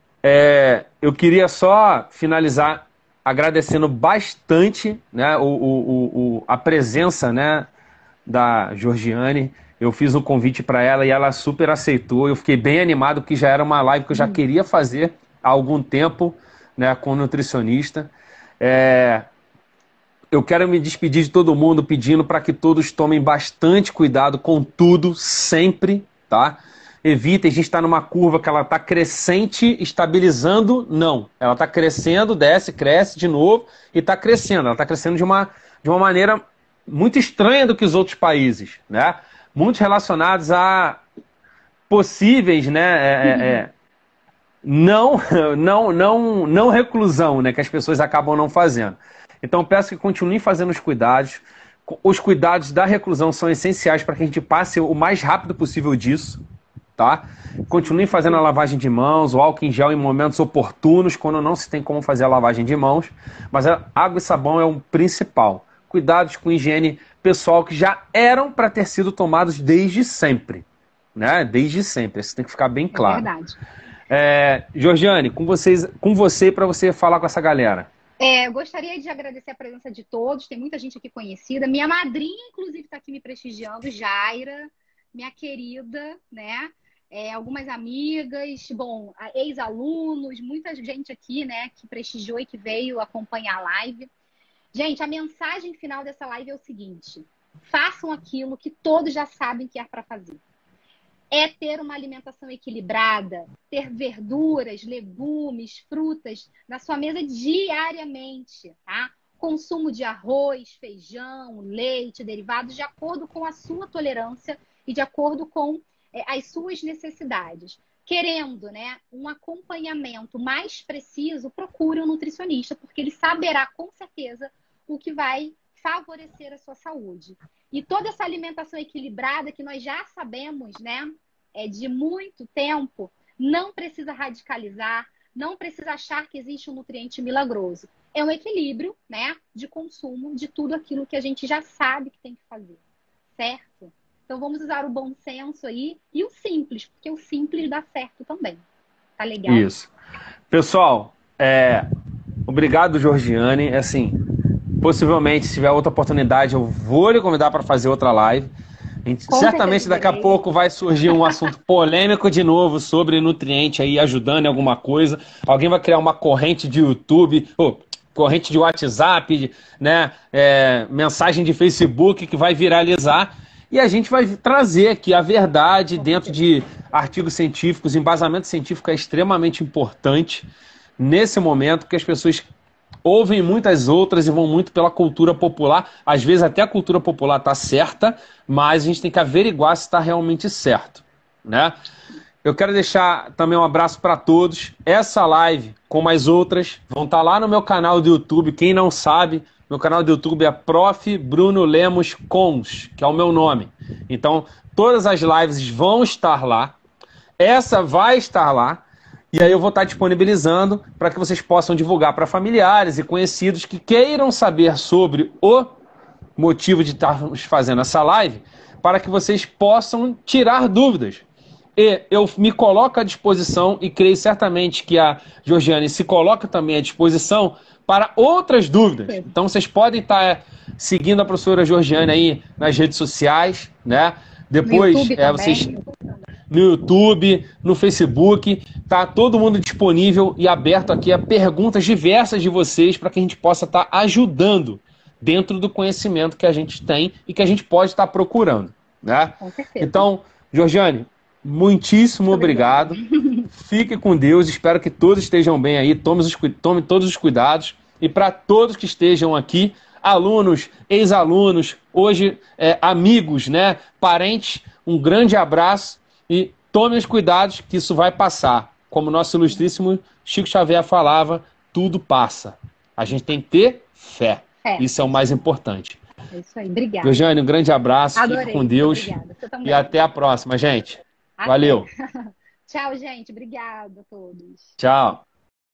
eu queria só finalizar agradecendo bastante, né, a presença, né, da Georgiane. Eu fiz um convite para ela e ela super aceitou. Eu fiquei bem animado porque já era uma live que eu já queria fazer há algum tempo, né, com o nutricionista. Eu quero me despedir de todo mundo pedindo para que todos tomem bastante cuidado com tudo, sempre, tá? Evitem, a gente está numa curva que ela está crescente, estabilizando, não. Ela está crescendo, desce, cresce de novo e está crescendo. Ela está crescendo de uma maneira muito estranha do que os outros países, né? Muito relacionados a possíveis, né? Não reclusão, né? Que as pessoas acabam não fazendo. Então peço que continuem fazendo os cuidados. Os cuidados da reclusão são essenciais para que a gente passe o mais rápido possível disso, tá? Continuem fazendo a lavagem de mãos, o álcool em gel em momentos oportunos, quando não se tem como fazer a lavagem de mãos, mas a água e sabão é o principal. Cuidados com higiene pessoal que já eram para ter sido tomados desde sempre, né? Desde sempre, isso tem que ficar bem claro. É verdade. Georgiane, com você para você falar com essa galera. Eu gostaria de agradecer a presença de todos, tem muita gente aqui conhecida. Minha madrinha, inclusive, está aqui me prestigiando, Jaira. minha querida, né? Algumas amigas, bom, ex-alunos, muita gente aqui, né, que prestigiou e que veio acompanhar a live. Gente, a mensagem final dessa live é o seguinte: façam aquilo que todos já sabem que é para fazer. É ter uma alimentação equilibrada, ter verduras, legumes, frutas na sua mesa diariamente, tá? Consumo de arroz, feijão, leite, derivados, de acordo com a sua tolerância e de acordo com as suas necessidades. Querendo, né, um acompanhamento mais preciso, procure um nutricionista, porque ele saberá com certeza o que vai favorecer a sua saúde. E toda essa alimentação equilibrada que nós já sabemos, né, de muito tempo, não precisa radicalizar, não precisa achar que existe um nutriente milagroso. É um equilíbrio, né, de consumo de tudo aquilo que a gente já sabe que tem que fazer, certo? Então vamos usar o bom senso aí e o simples, porque o simples dá certo também. Tá legal? Isso. Pessoal, obrigado, Georgiane. Assim, possivelmente, se tiver outra oportunidade, eu vou lhe convidar para fazer outra live. Certamente daqui a pouco vai surgir um assunto polêmico de novo sobre nutriente aí, ajudando em alguma coisa. Alguém vai criar uma corrente de YouTube, corrente de WhatsApp, né? Mensagem de Facebook que vai viralizar. E a gente vai trazer aqui a verdade dentro de artigos científicos. Embasamento científico é extremamente importante nesse momento, porque as pessoas ouvem muitas outras e vão muito pela cultura popular. Às vezes até a cultura popular está certa, mas a gente tem que averiguar se está realmente certo, né? Eu quero deixar também um abraço para todos. Essa live, como as outras, vão estar lá no meu canal do YouTube. Quem não sabe, meu canal do YouTube é Prof. Bruno Lemos Cons, que é o meu nome. Então, todas as lives vão estar lá. Essa vai estar lá. E aí eu vou estar disponibilizando para que vocês possam divulgar para familiares e conhecidos que queiram saber sobre o motivo de estarmos fazendo essa live, para que vocês possam tirar dúvidas. E eu me coloco à disposição e creio certamente que a Georgiane se coloca também à disposição para outras dúvidas. Então vocês podem estar seguindo a professora Georgiane aí nas redes sociais, né? Depois vocês no YouTube, no Facebook, tá todo mundo disponível e aberto aqui a perguntas diversas de vocês para que a gente possa estar ajudando dentro do conhecimento que a gente tem e que a gente pode estar procurando, né? Com certeza. Então, Georgiane, muitíssimo obrigado. Fique com Deus, espero que todos estejam bem aí, tome todos os cuidados. E para todos que estejam aqui, alunos, ex-alunos, hoje amigos, né, parentes, um grande abraço e tome os cuidados que isso vai passar. Como nosso ilustríssimo Chico Xavier falava, tudo passa. A gente tem que ter fé. Isso é o mais importante. É isso aí, obrigada. Georgiane, um grande abraço, adorei, fique com Deus e até a próxima, gente. Valeu. Tchau, gente. Obrigada a todos. Tchau.